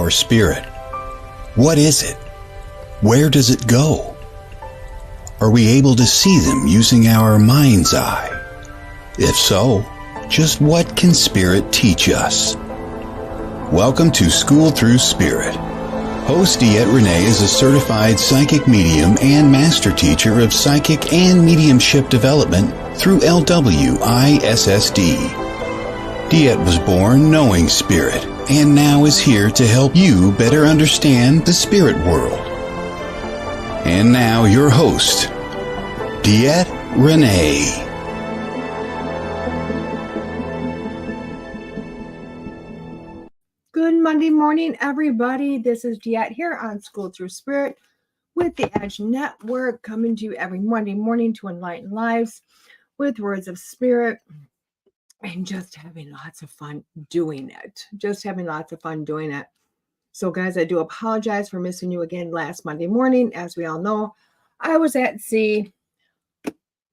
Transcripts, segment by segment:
our spirit? What is it? Where does it go? Are we able to see them using our mind's eye? If so, just what can spirit teach us? Welcome to School Through Spirit. Host DeEtte Renee is a certified psychic medium and master teacher of psychic and mediumship development through LWISSD. DeEtte was born knowing spirit and now is here to help you better understand the spirit world. And now your host, DeEtte Renee. Good Monday morning, everybody. This is DeEtte here on School Through Spirit with the Edge Network, coming to you every Monday morning to enlighten lives with words of spirit and just having lots of fun doing it. So, guys, I do apologize for missing you again last Monday morning. As we all know, I was at sea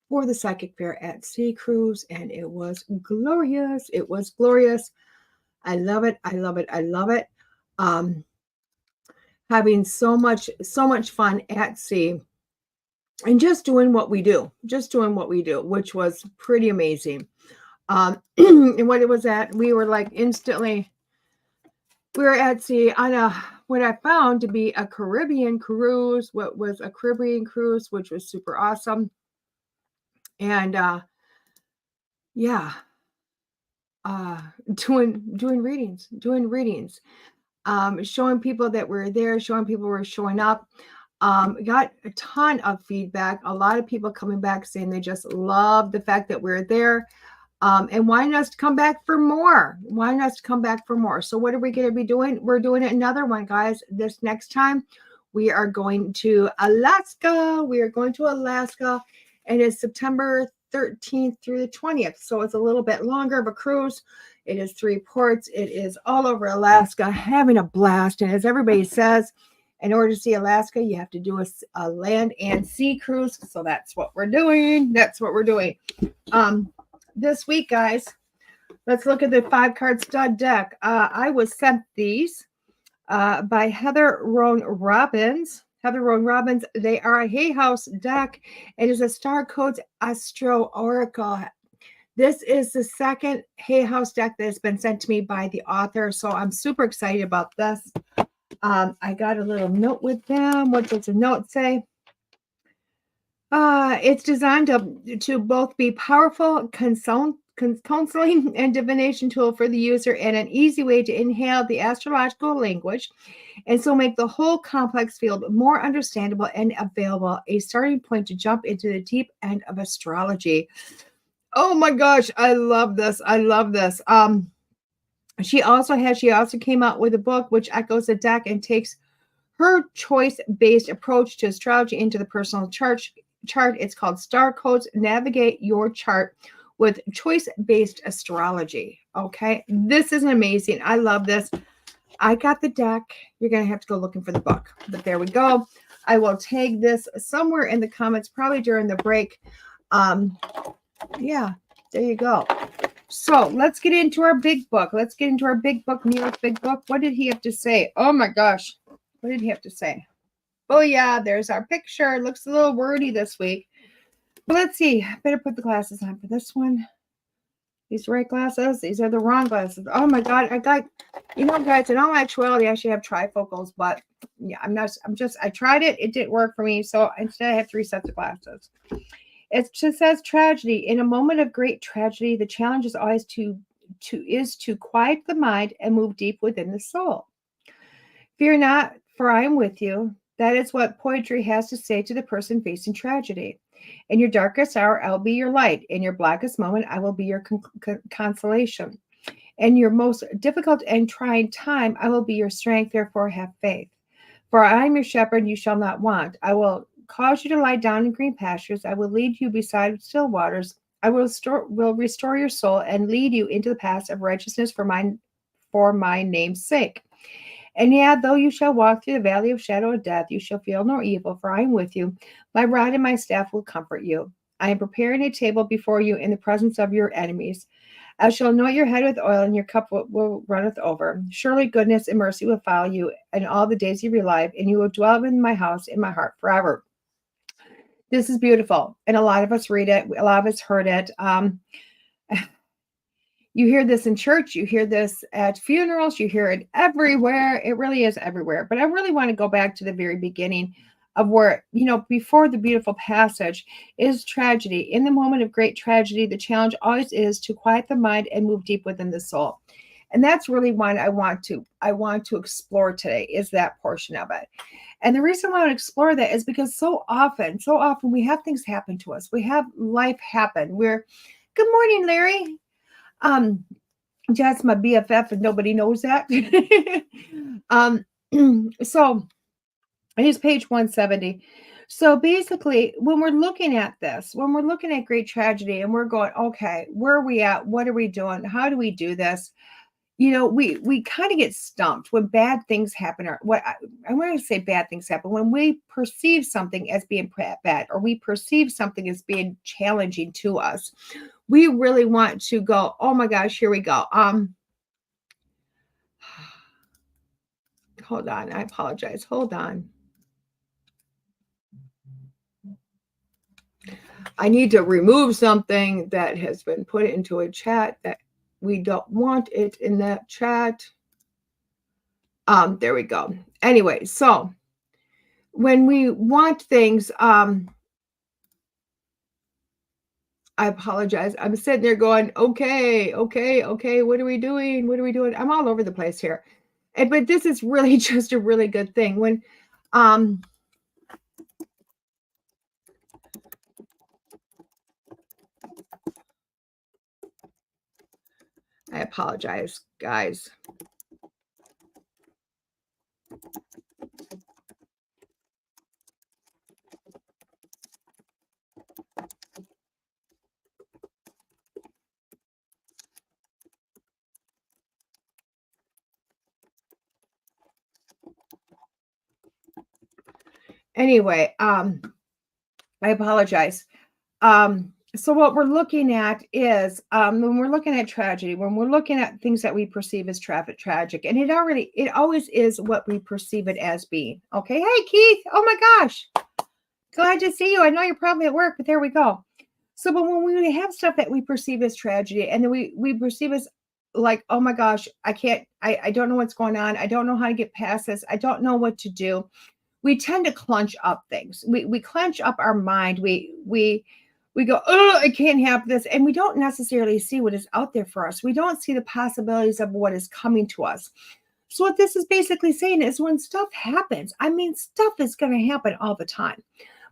for the Psychic Fair at Sea Cruise, and it was glorious. I love it. Having so much fun at sea and just doing what we do, which was pretty amazing. And what it was at, we were at sea on what I found to be a Caribbean cruise, which was super awesome. And doing readings, showing people that we're there, showing people we're showing up. Got a ton of feedback, a lot of people coming back saying they just love the fact that we're there, and wanting us to come back for more. So what are we going to be doing? We're doing another one, guys. This next time we are going to Alaska. And it's September 13th through the 20th. So it's a little bit longer of a cruise. It is 3 ports. It is all over Alaska, having a blast. And as everybody says, in order to see Alaska, you have to do a land and sea cruise. So that's what we're doing. This week, guys, let's look at the 5-card stud deck. I was sent these by Heather Roan Robbins. They are a Hay House deck. It is a StarCodes Astro Oracle. This is the second Hay House deck that has been sent to me by the author, so I'm super excited about this. I got a little note with them. What does the note say? It's designed to both be powerful counseling and divination tool for the user and an easy way to inhale the astrological language, and so make the whole complex field more understandable and available, a starting point to jump into the deep end of astrology. Oh my gosh, I love this. She also came out with a book which echoes the deck and takes her choice-based approach to astrology into the personal chart. It's called StarCodes Navigate Your Chart with Choice-Based Astrology. Okay, this is amazing. I love this. I got the deck. You're going to have to go looking for the book. But there we go. I will tag this somewhere in the comments, probably during the break. Yeah, there you go. So let's get into our big book. Neil's big book. What did he have to say? Oh my gosh. What did he have to say? Oh yeah, there's our picture. It looks a little wordy this week. But let's see. I better put the glasses on for this one. These right glasses. These are the wrong glasses. Oh my God. I got, guys, in all actuality, I should have trifocals, but yeah, I tried it. It didn't work for me. So instead I have 3 sets of glasses. It just says tragedy. In a moment of great tragedy, the challenge is always to quiet the mind and move deep within the soul. Fear not, for I am with you. That is what poetry has to say to the person facing tragedy. In your darkest hour, I'll be your light. In your blackest moment, I will be your consolation. In your most difficult and trying time, I will be your strength. Therefore, have faith. For I am your shepherd, you shall not want. I will cause you to lie down in green pastures. I will lead you beside still waters. I will restore your soul and lead you into the paths of righteousness for my name's sake. And yet, though you shall walk through the valley of shadow of death, you shall feel no evil, for I am with you. My rod and my staff will comfort you. I am preparing a table before you in the presence of your enemies. I shall anoint your head with oil, and your cup will runneth over. Surely goodness and mercy will follow you in all the days of your life, and you will dwell in my house, in my heart forever. This is beautiful. And a lot of us read it. A lot of us heard it. You hear this in church. You hear this at funerals. You hear it everywhere. It really is everywhere. But I really want to go back to the very beginning of where, before the beautiful passage is tragedy. In the moment of great tragedy, the challenge always is to quiet the mind and move deep within the soul. And that's really what I want to explore today, is that portion of it. And the reason why I want to explore that is because so often we have things happen to us. We have life happen. Good morning, Larry. That's my BFF, and nobody knows that. So it is page 170. So basically, when we're looking at this, when we're looking at great tragedy, and we're going, okay, where are we at? What are we doing? How do we do this? We kind of get stumped when bad things happen, or what I want to say bad things happen when we perceive something as being bad, or we perceive something as being challenging to us. We really want to go, oh my gosh, here we go. Hold on. I apologize. Hold on. I need to remove something that has been put into a chat that we don't want it in that chat. There we go. Anyway, so when we want things, I apologize. I'm sitting there going, okay. What are we doing? I'm all over the place here. But this is really just a really good thing. When, I apologize, guys. Anyway, I apologize. So what we're looking at is, when we're looking at tragedy, when we're looking at things that we perceive as tragic, and it always is what we perceive it as being. Okay. Hey, Keith. Oh my gosh. Glad to see you. I know you're probably at work, but there we go. So, but when we have stuff that we perceive as tragedy, and then we perceive as like, oh my gosh, I don't know what's going on. I don't know how to get past this. I don't know what to do. We tend to clench up things. We clench up our mind. We go, oh, I can't have this. And we don't necessarily see what is out there for us. We don't see the possibilities of what is coming to us. So what this is basically saying is, when stuff happens, stuff is going to happen all the time.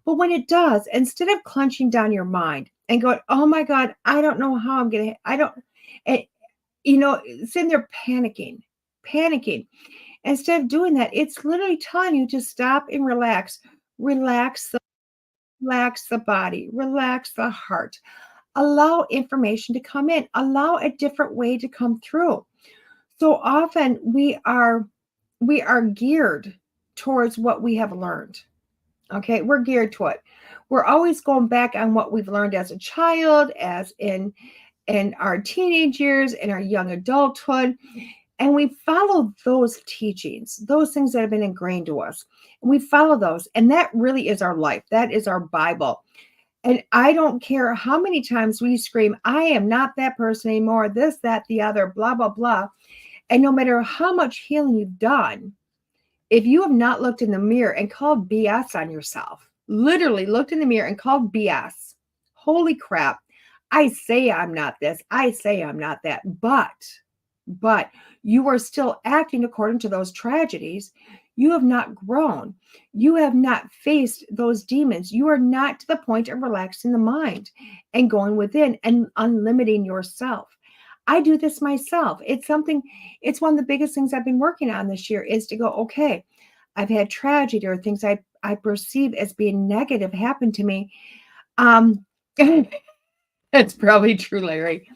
But when it does, instead of clenching down your mind and going, oh my God, I don't know how I'm going to, sitting there panicking. Instead of doing that, it's literally telling you to stop and relax the body, relax the heart, allow information to come in, allow a different way to come through. So often we are geared towards what we have learned. Okay, we're geared to it. We're always going back on what we've learned as a child, as in our teenage years, in our young adulthood. And we follow those teachings, those things that have been ingrained to us. And we follow those. And that really is our life. That is our Bible. And I don't care how many times we scream, I am not that person anymore, this, that, the other, blah, blah, blah. And no matter how much healing you've done, if you have not looked in the mirror and called BS on yourself, literally looked in the mirror and called BS, holy crap, I say I'm not this, I say I'm not that, but you are still acting according to those tragedies. You have not grown. You have not faced those demons. You are not to the point of relaxing the mind and going within and unlimiting yourself. I do this myself. It's one of the biggest things I've been working on this year, is to go, okay, I've had tragedy or things I perceive as being negative happen to me. That's probably true, Larry.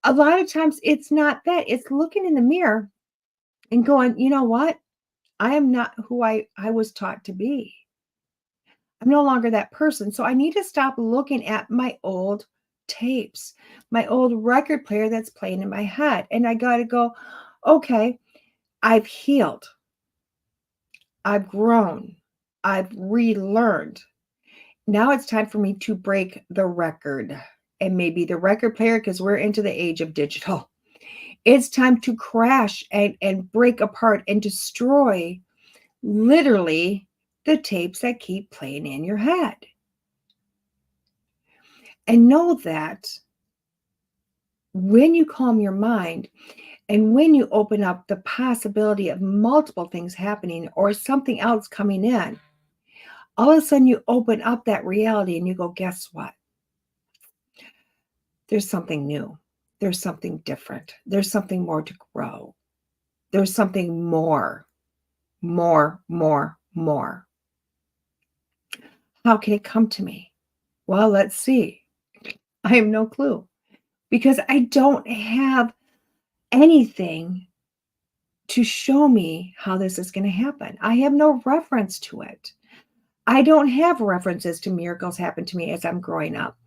A lot of times it's not that. It's looking in the mirror and going, you know what? I am not who I was taught to be. I'm no longer that person. So I need to stop looking at my old tapes, my old record player that's playing in my head. And I got to go, okay, I've healed. I've grown. I've relearned. Now it's time for me to break the record. And maybe the record player, because we're into the age of digital. It's time to crash and break apart and destroy literally the tapes that keep playing in your head. And know that when you calm your mind and when you open up the possibility of multiple things happening or something else coming in, all of a sudden you open up that reality and you go, guess what? There's something new. There's something different. There's something more to grow. There's something more. How can it come to me? Well, let's see. I have no clue because I don't have anything to show me how this is going to happen. I have no reference to it. I don't have references to miracles happen to me as I'm growing up.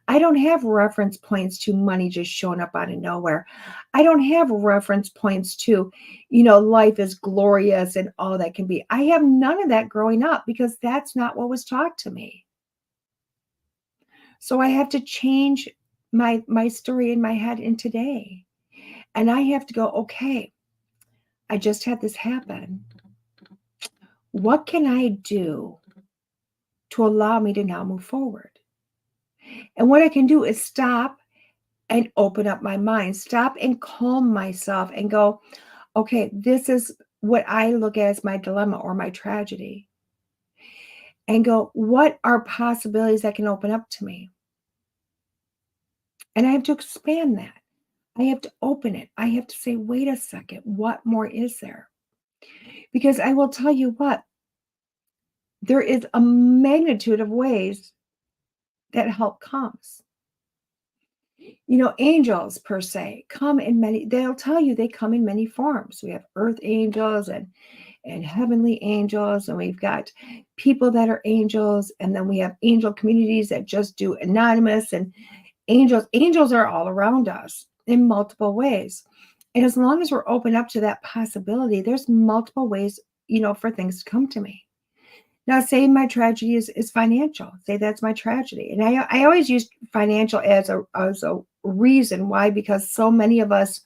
I don't have reference points to money just showing up out of nowhere. I don't have reference points to, life is glorious and all that can be. I have none of that growing up because that's not what was taught to me. So I have to change my story in my head in today. And I have to go, okay, I just had this happen. What can I do to allow me to now move forward? And what I can do is stop and open up my mind, stop and calm myself and go, okay, this is what I look at as my dilemma or my tragedy. And go, what are possibilities that can open up to me? And I have to expand that. I have to open it. I have to say, wait a second, what more is there? Because I will tell you what, there is a magnitude of ways that help comes. Angels per se come in many, they'll tell you they come in many forms. We have earth angels and heavenly angels, and we've got people that are angels, and then we have angel communities that just do anonymous, and angels are all around us in multiple ways. And as long as we're open up to that possibility, there's multiple ways, for things to come to me. Now, say my tragedy is financial. Say that's my tragedy. And I always use financial as a reason why, because so many of us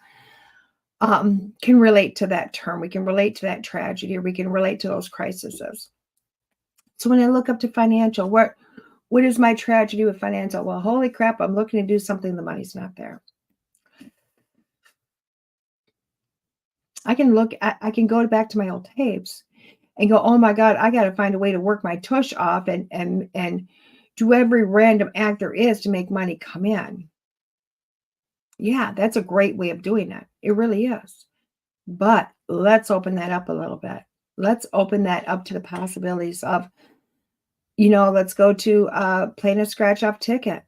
can relate to that term. We can relate to that tragedy, or we can relate to those crises. So when I look up to financial, what is my tragedy with financial? Well, holy crap, I'm looking to do something, the money's not there. I can go back to my old tapes and go, oh my God, I got to find a way to work my tush off and do every random act there is to make money come in. Yeah, that's a great way of doing it. It really is. But let's open that up a little bit. Let's open that up to the possibilities of, let's go to playing a scratch off ticket.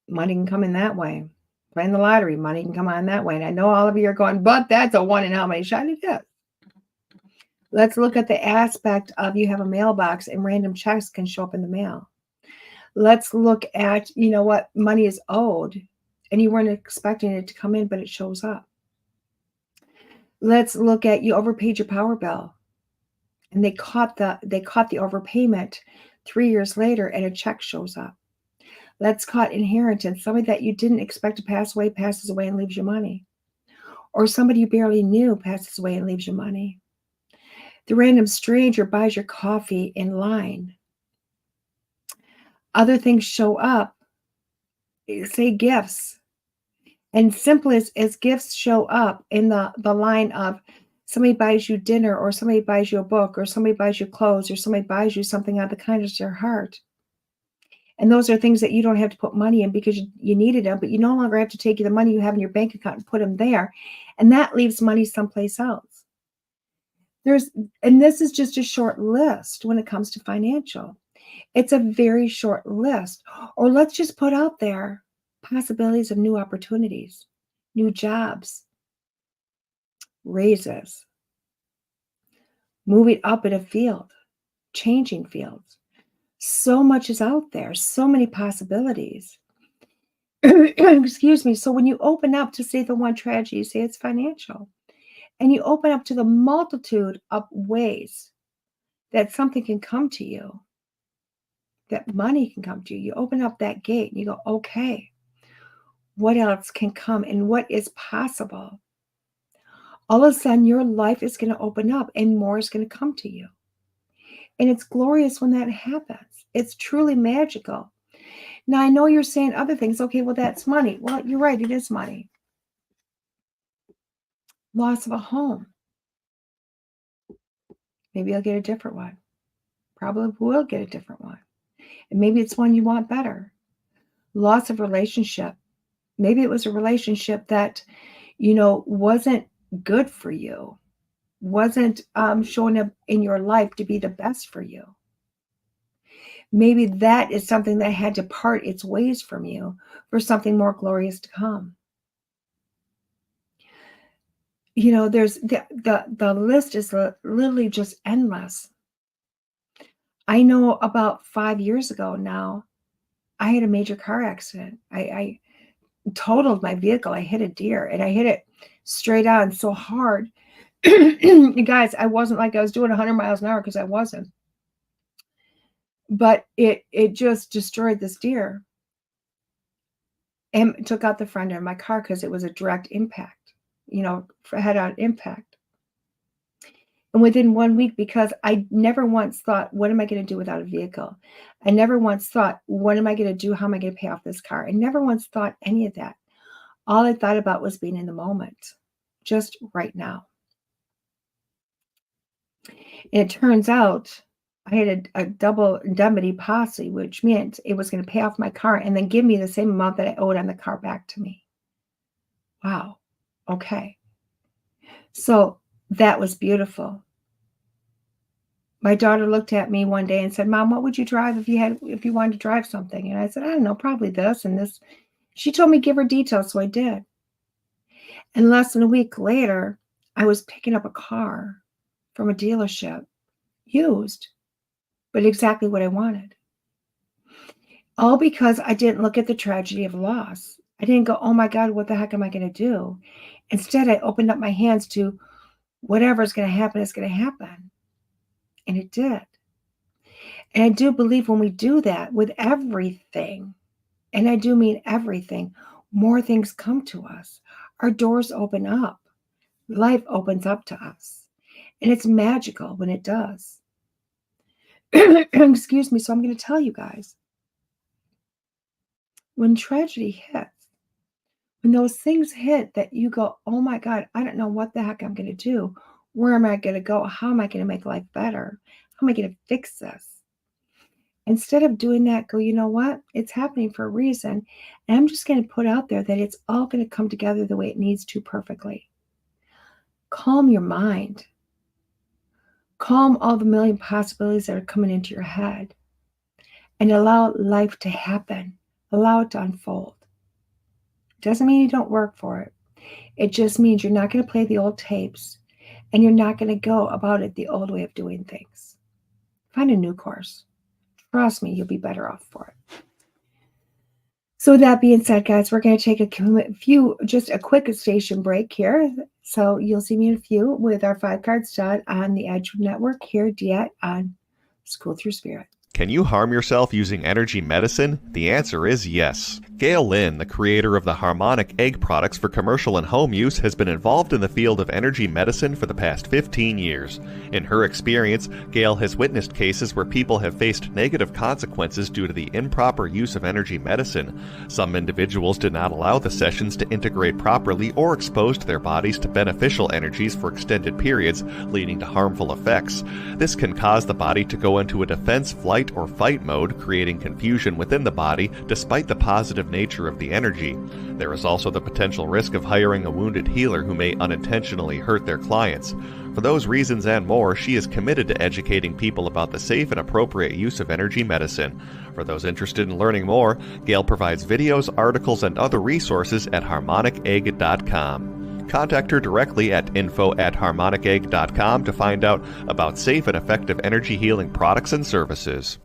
Money can come in that way. Playing the lottery, money can come on that way. And I know all of you are going, but that's a one in how many shot it is. Let's look at the aspect of you have a mailbox and random checks can show up in the mail. Let's look at, what money is owed and you weren't expecting it to come in, but it shows up. Let's look at you overpaid your power bill and they caught the overpayment 3 years later and a check shows up. Let's caught inheritance. Somebody that you didn't expect to pass away passes away and leaves you money. Or somebody you barely knew passes away and leaves you money. The random stranger buys your coffee in line. Other things show up, say gifts. And simple as gifts show up in the line of somebody buys you dinner, or somebody buys you a book, or somebody buys you clothes, or somebody buys you something out of the kindness of their heart. And those are things that you don't have to put money in because you needed them, but you no longer have to take the money you have in your bank account and put them there. And that leaves money someplace else. And this is just a short list when it comes to financial. It's a very short list. Or let's just put out there possibilities of new opportunities, new jobs, raises, moving up in a field, changing fields. So much is out there, so many possibilities. Excuse me. So when you open up to say the one tragedy, you say it's financial. And you open up to the multitude of ways that something can come to you, that money can come to you. You open up that gate and you go, okay, what else can come and what is possible? All of a sudden, your life is going to open up and more is going to come to you. And it's glorious when that happens. It's truly magical. Now, I know you're saying other things. Okay, well, that's money. Well, you're right. It is money. Loss of a home. Maybe I'll get a different one. Probably will get a different one. And maybe it's one you want better. Loss of relationship. Maybe it was a relationship that, wasn't good for you. Wasn't showing up in your life to be the best for you. Maybe that is something that had to part its ways from you for something more glorious to come. There's the list is literally just endless. I know about 5 years ago now, I had a major car accident. I totaled my vehicle. I hit a deer and I hit it straight on so hard. Guys, I wasn't like I was doing 100 miles an hour because I wasn't. But it just destroyed this deer and took out the front end of my car because it was a direct impact. Head-on impact. And within 1 week, because I never once thought, what am I going to do without a vehicle? I never once thought, what am I going to do? How am I going to pay off this car? I never once thought any of that. All I thought about was being in the moment, just right now. And it turns out I had a double indemnity policy, which meant it was going to pay off my car and then give me the same amount that I owed on the car back to me. Wow. Okay. So that was beautiful. My daughter looked at me one day and said, Mom, what would you drive if you wanted to drive something? And I said, I don't know, probably this and this. She told me give her details, so I did. And less than a week later, I was picking up a car from a dealership, used, but exactly what I wanted. All because I didn't look at the tragedy of loss. I didn't go, oh my God, what the heck am I going to do? Instead, I opened up my hands to whatever's going to happen is going to happen. And it did. And I do believe when we do that with everything, and I do mean everything, more things come to us. Our doors open up. Life opens up to us. And it's magical when it does. Excuse me. So I'm going to tell you guys, when tragedy hits, when those things hit that you go, oh my God, I don't know what the heck I'm going to do. Where am I going to go? How am I going to make life better? How am I going to fix this? Instead of doing that, go, you know what? It's happening for a reason. And I'm just going to put out there that it's all going to come together the way it needs to perfectly. Calm your mind. Calm all the million possibilities that are coming into your head. And allow life to happen. Allow it to unfold. Doesn't mean you don't work for it. It just means you're not going to play the old tapes and you're not going to go about it the old way of doing things. Find a new course. Trust me, you'll be better off for it. So with that being said, guys, we're going to take just a quick station break here. So you'll see me in a few with our 5 card stud on the Edge Network here, DeEtte on School Through Spirit. Can you harm yourself using energy medicine? The answer is yes. Gail Lynn, the creator of the Harmonic Egg products for commercial and home use, has been involved in the field of energy medicine for the past 15 years. In her experience, Gail has witnessed cases where people have faced negative consequences due to the improper use of energy medicine. Some individuals did not allow the sessions to integrate properly or exposed their bodies to beneficial energies for extended periods, leading to harmful effects. This can cause the body to go into a defense, flight, or fight mode, creating confusion within the body despite the positive nature of the energy. There is also the potential risk of hiring a wounded healer who may unintentionally hurt their clients. For those reasons and more, she is committed to educating people about the safe and appropriate use of energy medicine. For those interested in learning more, Gail provides videos, articles, and other resources at harmonicegg.com. Contact her directly at info@harmonicegg.com to find out about safe and effective energy healing products and services.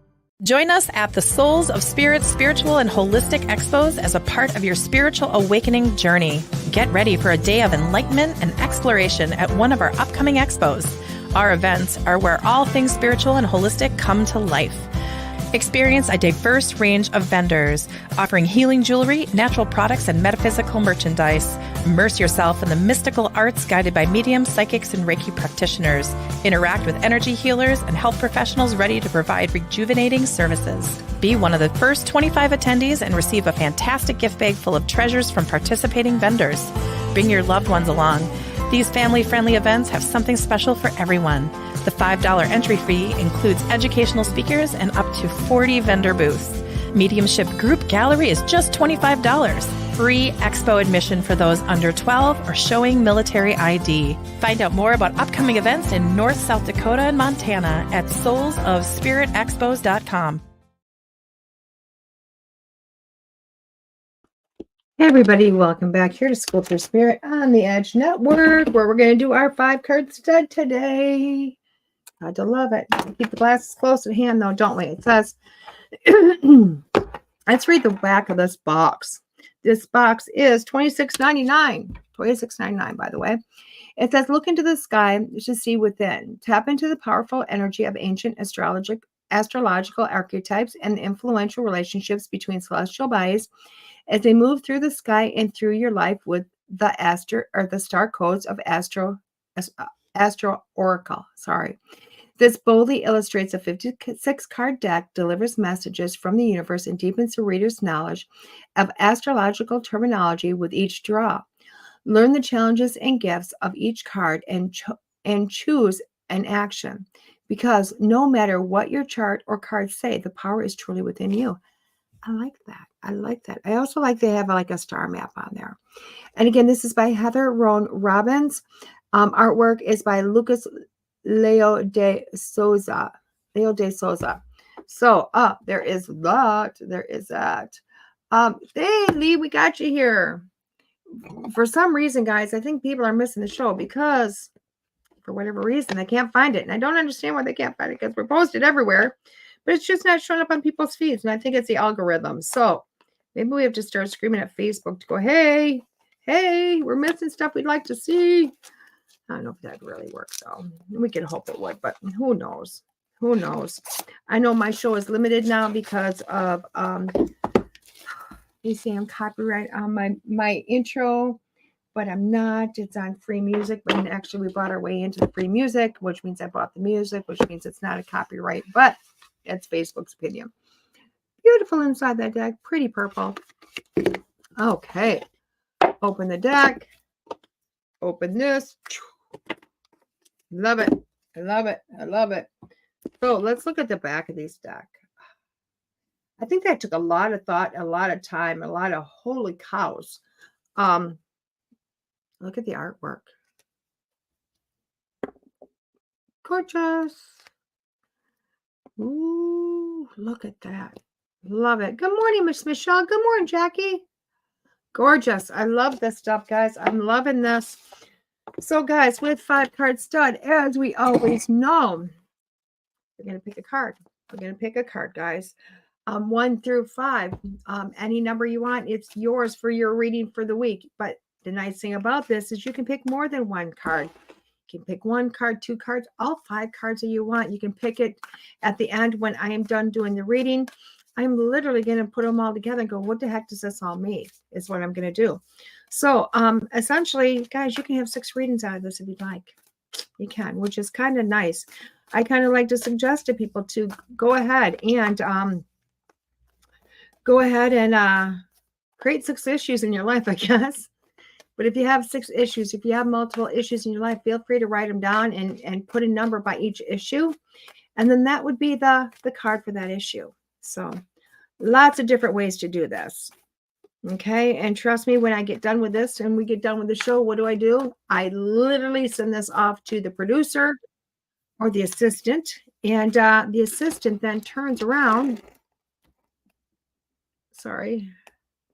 Join us at the Souls of Spirit Spiritual and Holistic Expos as a part of your spiritual awakening journey. Get ready for a day of enlightenment and exploration at one of our upcoming expos. Our events are where all things spiritual and holistic come to life. Experience a diverse range of vendors offering healing jewelry, natural products, and metaphysical merchandise. Immerse yourself in the mystical arts guided by mediums, psychics, and Reiki practitioners. Interact with energy healers and health professionals ready to provide rejuvenating services. Be one of the first 25 attendees and receive a fantastic gift bag full of treasures from participating vendors. Bring your loved ones along. These family-friendly events have something special for everyone. The $5 entry fee includes educational speakers and up to 40 vendor booths. Mediumship group gallery is just $25. Free expo admission for those under 12 or showing military ID. Find out more about upcoming events in North, South Dakota, and Montana at soulsofspiritexpos.com. Hey everybody, welcome back here to School Through Spirit on the Edge Network, where we're going to do our 5-card stud today. I do love it. Keep the glasses close at hand, though, don't we? It says, let's read the back of this box. This box is $26.99. $26.99, by the way. It says, look into the sky to see within. Tap into the powerful energy of ancient astrological archetypes and the influential relationships between celestial bodies as they move through the sky and through your life with the StarCodes of Astro Oracle. This boldly illustrates a 56-card deck, delivers messages from the universe, and deepens the reader's knowledge of astrological terminology with each draw. Learn the challenges and gifts of each card and choose an action, because no matter what your chart or cards say, the power is truly within you. I like that. I like that. I also like they have like a star map on there. And again, this is by Heather Roan Robbins. Artwork is by Lucas Leo de Souza. So, there is that. There is that. Hey, Lee, we got you here. For some reason, guys, I think people are missing the show because for whatever reason, they can't find it. And I don't understand why they can't find it because we're posted everywhere, but it's just not showing up on people's feeds. And I think it's the algorithm. So maybe we have to start screaming at Facebook to go, hey, we're missing stuff we'd like to see. I don't know if that really works, though. We can hope it would, but who knows? Who knows? I know my show is limited now because of, you see I'm copyright on my intro, but I'm not. It's on free music, but actually we bought our way into the free music, which means I bought the music, which means it's not a copyright, but it's Facebook's opinion. Beautiful inside that deck. Pretty purple. Okay. Open the deck. Open this. Love it. I love it. I love it. So let's look at the back of these deck. I think that took a lot of thought, a lot of time, a lot of holy cows. Look at the artwork. Gorgeous. Ooh, look at that. Love it. Good morning, Miss Michelle. Good morning, Jackie. Gorgeous. I love this stuff, guys. I'm loving this. So, guys, with 5-card stud, as we always know, we're going to pick a card. We're going to pick a card, guys. 1 through 5. Any number you want, it's yours for your reading for the week. But the nice thing about this is you can pick more than one card. You can pick 1 card, 2 cards, all 5 cards that you want. You can pick it at the end when I am done doing the reading. I'm literally going to put them all together and go, what the heck does this all mean? Is what I'm going to do. So essentially, guys, you can have 6 readings out of this if you'd like. You can, which is kind of nice. I kind of like to suggest to people to go ahead and create 6 issues in your life, I guess. But if you have 6 issues, if you have multiple issues in your life, feel free to write them down and put a number by each issue. And then that would be the card for that issue. So lots of different ways to do this. Okay. And trust me, when I get done with this and we get done with the show, what do? I literally send this off to the producer or the assistant. And the assistant then turns around. Sorry.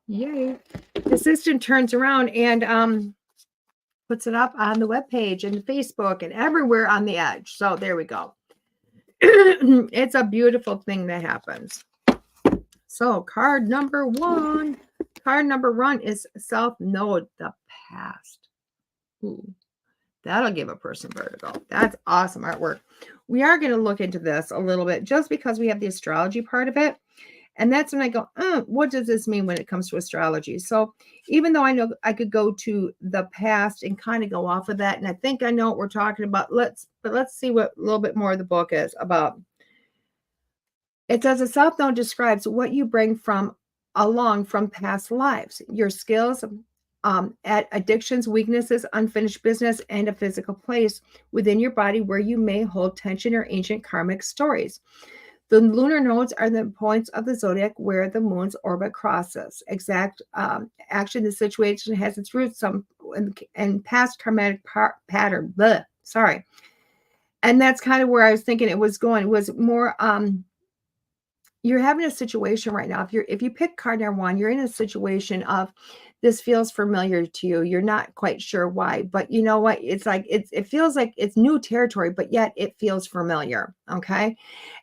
Yay. The assistant turns around and puts it up on the webpage and Facebook and everywhere on the edge. So there we go. It's a beautiful thing that happens. So card number one. Card number one is self-know the past. Ooh, that'll give a person vertigo. That's awesome artwork. We are going to look into this a little bit just because we have the astrology part of it. And that's when I go, what does this mean when it comes to astrology? So even though I know I could go to the past and kind of go off of that, and I think I know what we're talking about, let's see what a little bit more of the book is about. It says a self-know describes what you bring along from past lives, your skills, at addictions, weaknesses, unfinished business, and a physical place within your body where you may hold tension or ancient karmic stories. The lunar nodes are the points of the zodiac where the moon's orbit crosses. Exact action, the situation has its roots in past karmic pattern. Sorry. And that's kind of where I was thinking it was going. It was more, you're having a situation right now. If you pick card number one, you're in a situation of this feels familiar to you. You're not quite sure why, but you know what? It's like, it feels like it's new territory, but yet it feels familiar. Okay.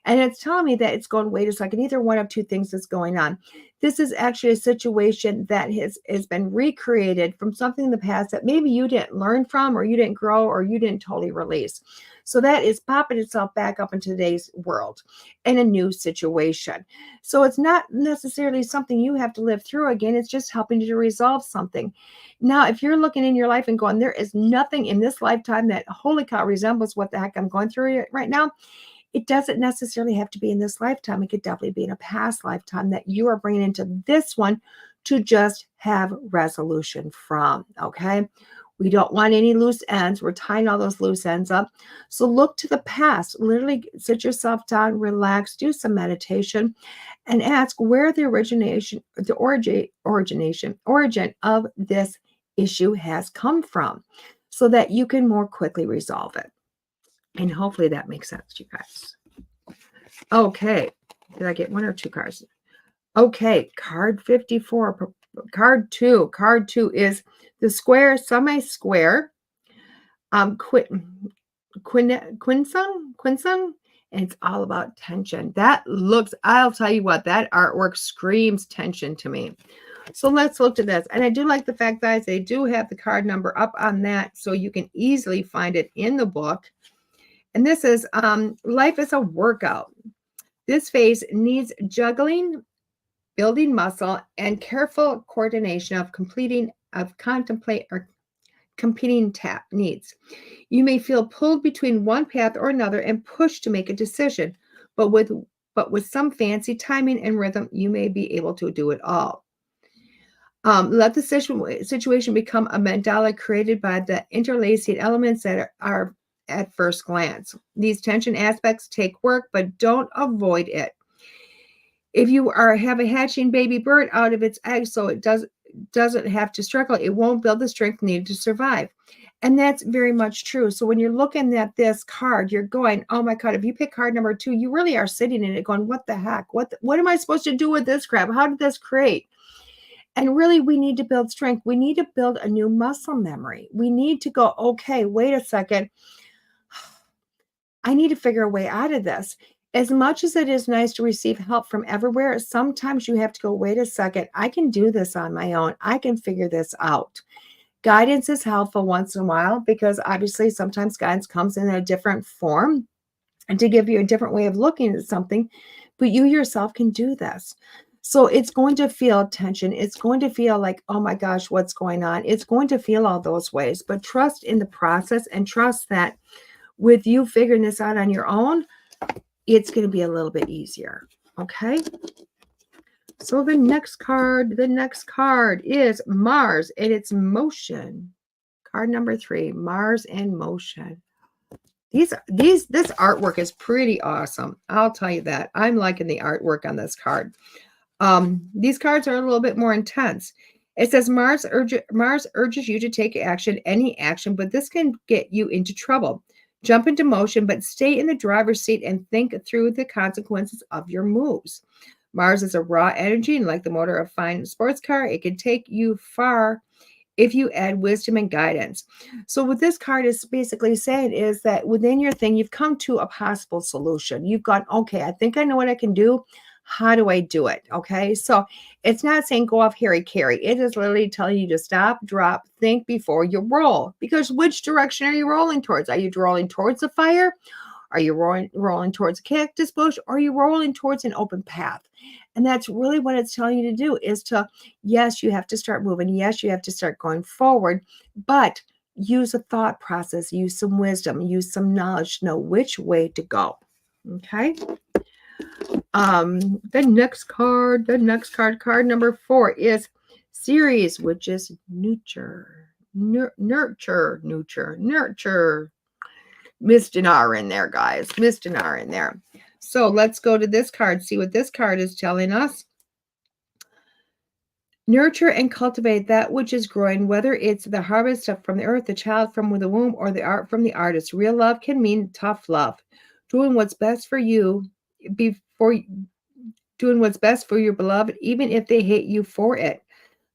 And it's telling me that it's going, wait a second, either one of two things is going on. This is actually a situation that has been recreated from something in the past that maybe you didn't learn from, or you didn't grow, or you didn't totally release. So that is popping itself back up in today's world in a new situation. So it's not necessarily something you have to live through again. It's just helping you to resolve something. Now, if you're looking in your life and going, there is nothing in this lifetime that, holy cow, resembles what the heck I'm going through right now, it doesn't necessarily have to be in this lifetime. It could definitely be in a past lifetime that you are bringing into this one to just have resolution from, okay? We don't want any loose ends. We're tying all those loose ends up. So look to the past. Literally sit yourself down, relax, do some meditation, and ask where the origin of this issue has come from so that you can more quickly resolve it. And hopefully that makes sense to you guys. Okay. Did I get one or two cards? Okay. Card 54. Card 2. Card 2 is the square, semi-square, quinsung, and it's all about tension. That looks, I'll tell you what, that artwork screams tension to me. So let's look at this. And I do like the fact that they do have the card number up on that, so you can easily find it in the book. And this is, life is a workout. This phase needs juggling, building muscle, and careful coordination of competing needs. You may feel pulled between one path or another and pushed to make a decision, but with some fancy timing and rhythm, you may be able to do it all. Let the situation become a mandala created by the interlacing elements that are at first glance. These tension aspects take work, but don't avoid it. If you have a hatching baby bird out of its egg, so it doesn't have to struggle, it won't build the strength needed to survive. And that's very much true. So when you're looking at this card, you're going, oh my God, if you pick card number 2, you really are sitting in it going, what the heck? What am I supposed to do with this crap? How did this create? And really, we need to build strength. We need to build a new muscle memory. We need to go, okay, wait a second. I need to figure a way out of this. As much as it is nice to receive help from everywhere, sometimes you have to go, wait a second, I can do this on my own. I can figure this out. Guidance is helpful once in a while because obviously sometimes guidance comes in a different form and to give you a different way of looking at something, but you yourself can do this. So it's going to feel tension. It's going to feel like, oh my gosh, what's going on? It's going to feel all those ways, but trust in the process and trust that with you figuring this out on your own, it's going to be a little bit easier. Okay. So the next card is Mars and its motion. Card number 3, Mars and motion. This artwork is pretty awesome. I'll tell you that. I'm liking the artwork on this card. These cards are a little bit more intense. It says Mars urges you to take action, any action, but this can get you into trouble. Jump into motion, but stay in the driver's seat and think through the consequences of your moves. Mars is a raw energy, and like the motor of a fine sports car, it can take you far if you add wisdom and guidance. So what this card is basically saying is that within your thing, you've come to a possible solution. You've gone, okay, I think I know what I can do. How do I do it? Okay. So it's not saying go off Harry Carey. It is literally telling you to stop, drop, think before you roll. Because which direction are you rolling towards? Are you rolling towards the fire? Are you rolling towards a cactus bush? Or are you rolling towards an open path? And that's really what it's telling you to do is to, yes, you have to start moving. Yes, you have to start going forward, but use a thought process, use some wisdom, use some knowledge to know which way to go. Okay. The next card number 4 is Ceres, which is nurture. Missed an R in there, guys. Missed an R in there. So let's go to this card, see what this card is telling us. Nurture and cultivate that which is growing, whether it's the harvest from the earth, the child from the womb, or the art from the artist. Real love can mean tough love. Doing what's best for you doing what's best for your beloved, even if they hate you for it.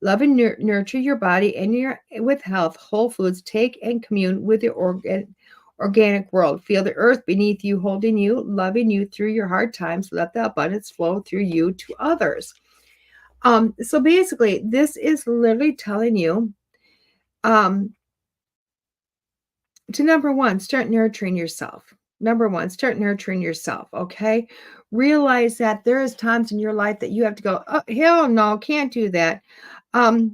Love and nurture your body and with health, whole foods. Take and commune with your organic world. Feel the earth beneath you, holding you, loving you through your hard times. Let the abundance flow through you to others. So basically, this is literally telling you to number 1, start nurturing yourself. Number 1, start nurturing yourself, okay? Realize that there is times in your life that you have to go, oh, hell no, can't do that. I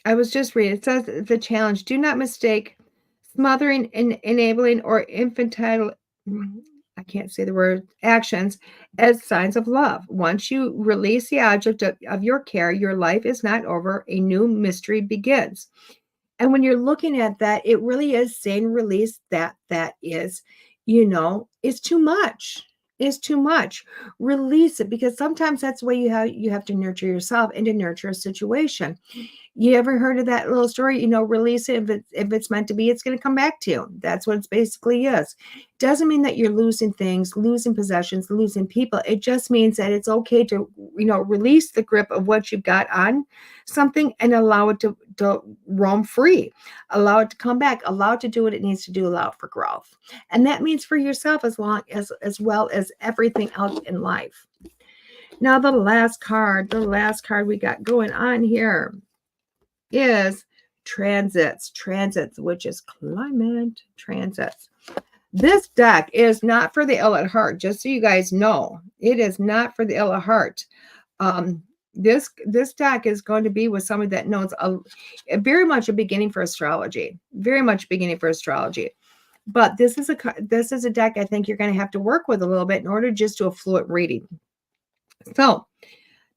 was just reading, it says the challenge, do not mistake smothering, enabling, or infantile, I can't say the word, actions as signs of love. Once you release the object of your care, your life is not over. A new mystery begins. And when you're looking at that, it really is saying release that is, is too much. Is too much. Release it, because sometimes that's the way you have to nurture yourself and to nurture a situation. You ever heard of that little story? Release it. If it's meant to be, it's going to come back to you. That's what it basically is. Doesn't mean that you're losing things, losing possessions, losing people. It just means that it's okay to, release the grip of what you've got on something and allow it to roam free. Allow it to come back. Allow it to do what it needs to do. Allow it for growth. And that means for yourself as well as everything else in life. Now, the last card we got going on here is transits, which is climate transits. This deck is not for the ill at heart, just so you guys know. It is not for the ill at heart. This deck is going to be with somebody that knows very much a beginning for astrology. Very much beginning for astrology. But this is a deck I think you're going to have to work with a little bit in order just to a fluent reading. So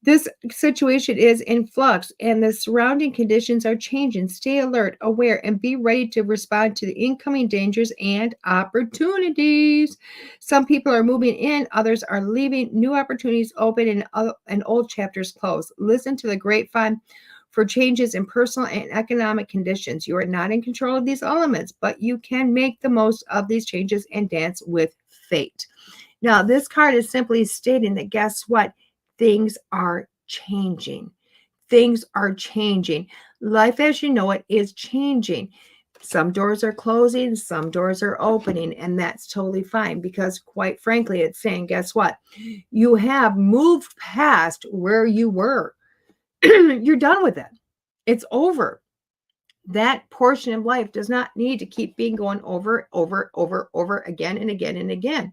this situation is in flux and the surrounding conditions are changing. Stay alert, aware, and be ready to respond to the incoming dangers and opportunities. Some people are moving in, others are leaving. New opportunities open and old chapters close. Listen to the grapevine for changes in personal and economic conditions. You are not in control of these elements, but you can make the most of these changes and dance with fate. Now, this card is simply stating that, guess what? Things are changing. Things are changing. Life as you know it is changing. Some doors are closing, some doors are opening, and that's totally fine because, quite frankly, it's saying, guess what? You have moved past where you were. You're done with it. It's over. That portion of life does not need to keep being going over again and again and again.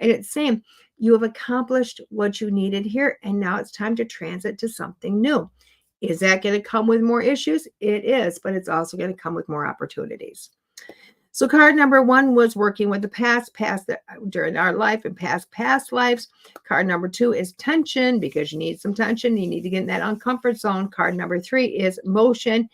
And it's saying you have accomplished what you needed here, and now it's time to transit to something new. Is that going to come with more issues? It is, but it's also going to come with more opportunities. So card number 1 was working with the past during our life and past lives. Card number 2 is tension, because you need some tension. You need to get in that uncomfort zone. Card number 3 is motion.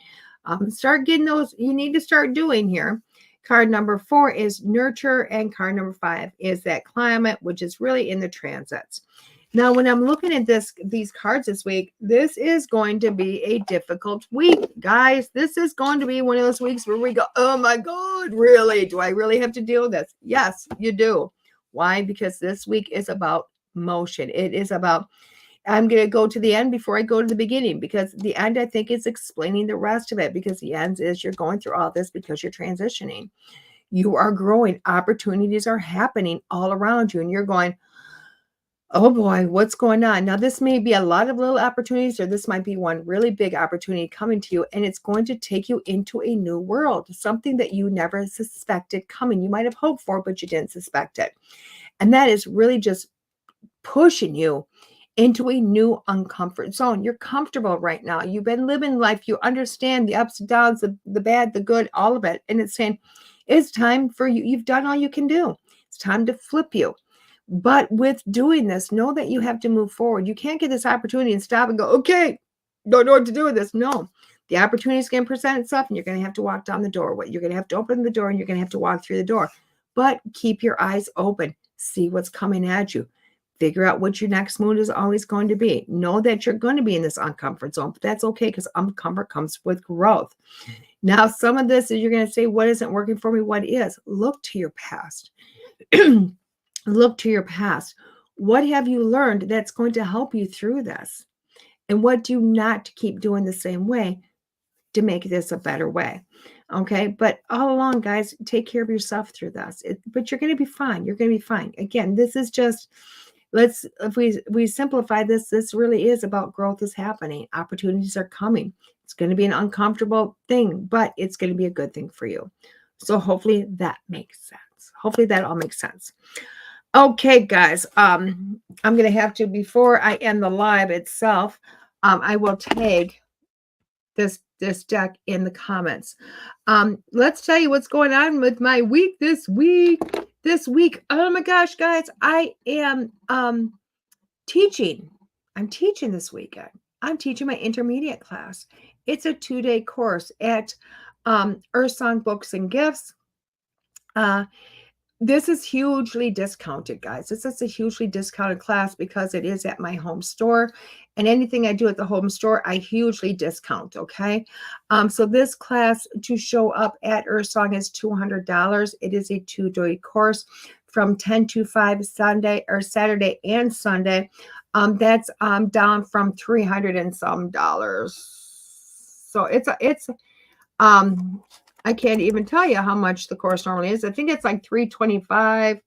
Start getting those you need to start doing here. Card number 4 is nurture, and card number 5 is that climate, which is really in the transits. Now, when I'm looking at these cards this week, this is going to be a difficult week, guys. This is going to be one of those weeks where we go, oh my God, really? Do I really have to deal with this? Yes, you do. Why? Because this week is about motion. It is about, I'm going to go to the end before I go to the beginning, because the end, I think, is explaining the rest of it, because the end is you're going through all this because you're transitioning. You are growing. Opportunities are happening all around you, and you're going, oh boy, what's going on? Now, this may be a lot of little opportunities, or this might be one really big opportunity coming to you, and it's going to take you into a new world, something that you never suspected coming. You might have hoped for, but you didn't suspect it. And that is really just pushing you into a new uncomfort zone. You're comfortable right now. You've been living life. You understand the ups and downs, the bad, the good, all of it. And it's saying, it's time for you. You've done all you can do. It's time to flip you. But with doing this, know that you have to move forward. You can't get this opportunity and stop and go, okay, don't know what to do with this. No, the opportunity is going to present itself, and you're going to have to walk down the door. You're going to have to open the door, and you're going to have to walk through the door. But keep your eyes open. See what's coming at you. Figure out what your next move is always going to be. Know that you're going to be in this uncomfort zone, but that's okay, because uncomfort comes with growth. Now, some of this is you're going to say, what isn't working for me? What is? Look to your past. Look to your past. What have you learned that's going to help you through this? And what do you not keep doing the same way to make this a better way? Okay. But all along, guys, take care of yourself through this. But you're going to be fine. You're going to be fine. Again, this is just, if we simplify this, this really is about growth is happening. Opportunities are coming. It's going to be an uncomfortable thing, but it's going to be a good thing for you. So hopefully that makes sense. Hopefully that all makes sense. Okay, guys, I'm going to have to, before I end the live itself, I will tag this deck in the comments. Let's tell you what's going on with my week this week. Oh my gosh, guys, I am teaching. I'm teaching this weekend. I'm teaching my intermediate class. It's a 2-day course at Earth Song Books and Gifts. This is hugely discounted, guys. This is a hugely discounted class because it is at my home store, and anything I do at the home store, I hugely discount. Okay. So this class to show up at Earth Song is $200. It is a 2-day course from 10 to 5 Sunday or Saturday and Sunday. That's down from $300 and some dollars. So it's I can't even tell you how much the course normally is. I think it's like $325,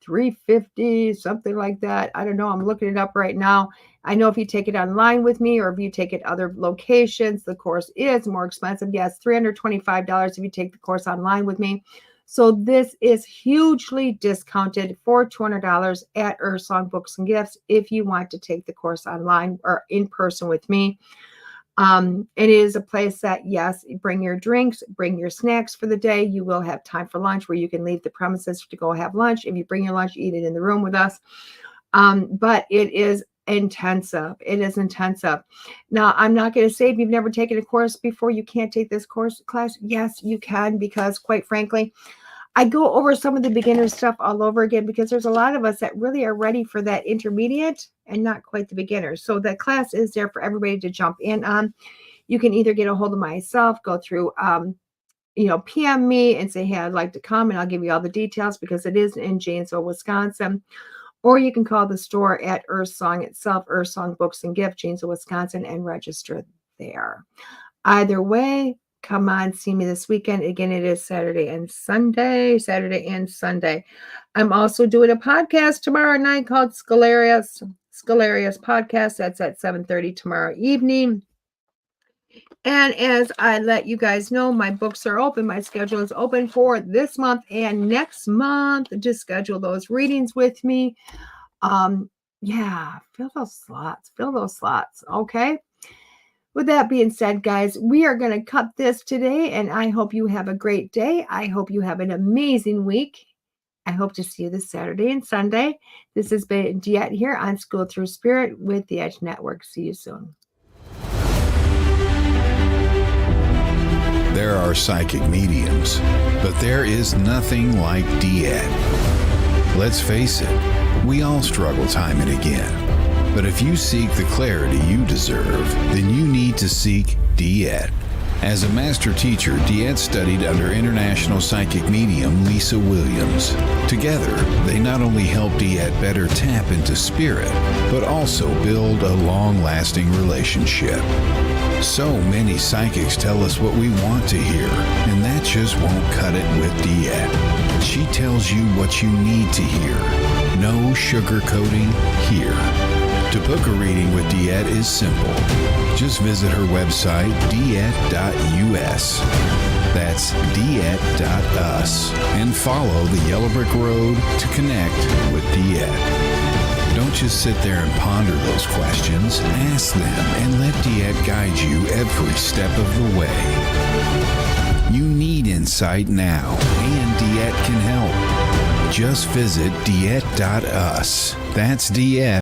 $350, something like that. I don't know. I'm looking it up right now. I know if you take it online with me, or if you take it other locations, the course is more expensive. Yes, $325 if you take the course online with me. So this is hugely discounted for $200 at Earth Song Books and Gifts if you want to take the course online or in person with me. It is a place that, yes, bring your drinks, bring your snacks for the day. You will have time for lunch where you can leave the premises to go have lunch. If you bring your lunch, eat it in the room with us. But it is intensive. It is intensive. Now, I'm not going to say if you've never taken a course before, you can't take this class. Yes, you can, because quite frankly, I go over some of the beginner stuff all over again, because there's a lot of us that really are ready for that intermediate and not quite the beginner. So that class is there for everybody to jump in on. You can either get a hold of myself, go through, PM me and say, hey, I'd like to come, and I'll give you all the details, because it is in Janesville, Wisconsin. Or you can call the store at Earth Song itself, Earth Song Books and Gift, Janesville, Wisconsin, and register there. Either way, come on, see me this weekend. Again, it is Saturday and Sunday. I'm also doing a podcast tomorrow night called Scalarius Podcast. That's at 7:30 tomorrow evening. And as I let you guys know, my books are open. My schedule is open for this month and next month. Just schedule those readings with me. Fill those slots. Okay. With that being said, guys, we are going to cut this today, and I hope you have a great day. I hope you have an amazing week. I hope to see you this Saturday and Sunday. This has been DeEtte here on School Through Spirit with the Edge Network. See you soon. There are psychic mediums, but there is nothing like DeEtte. Let's face it, we all struggle time and again. But if you seek the clarity you deserve, then you need to seek DeEtte. As a master teacher, DeEtte studied under international psychic medium Lisa Williams. Together, they not only help DeEtte better tap into spirit, but also build a long-lasting relationship. So many psychics tell us what we want to hear, and that just won't cut it with DeEtte. She tells you what you need to hear. No sugarcoating here. To book a reading with DeEtte is simple. Just visit her website, DeEtte.us. That's DeEtte.us. And follow the Yellow Brick Road to connect with DeEtte. Don't just sit there and ponder those questions. Ask them and let DeEtte guide you every step of the way. You need insight now, and DeEtte can help. Just visit DeEtte.us. That's DeEtte.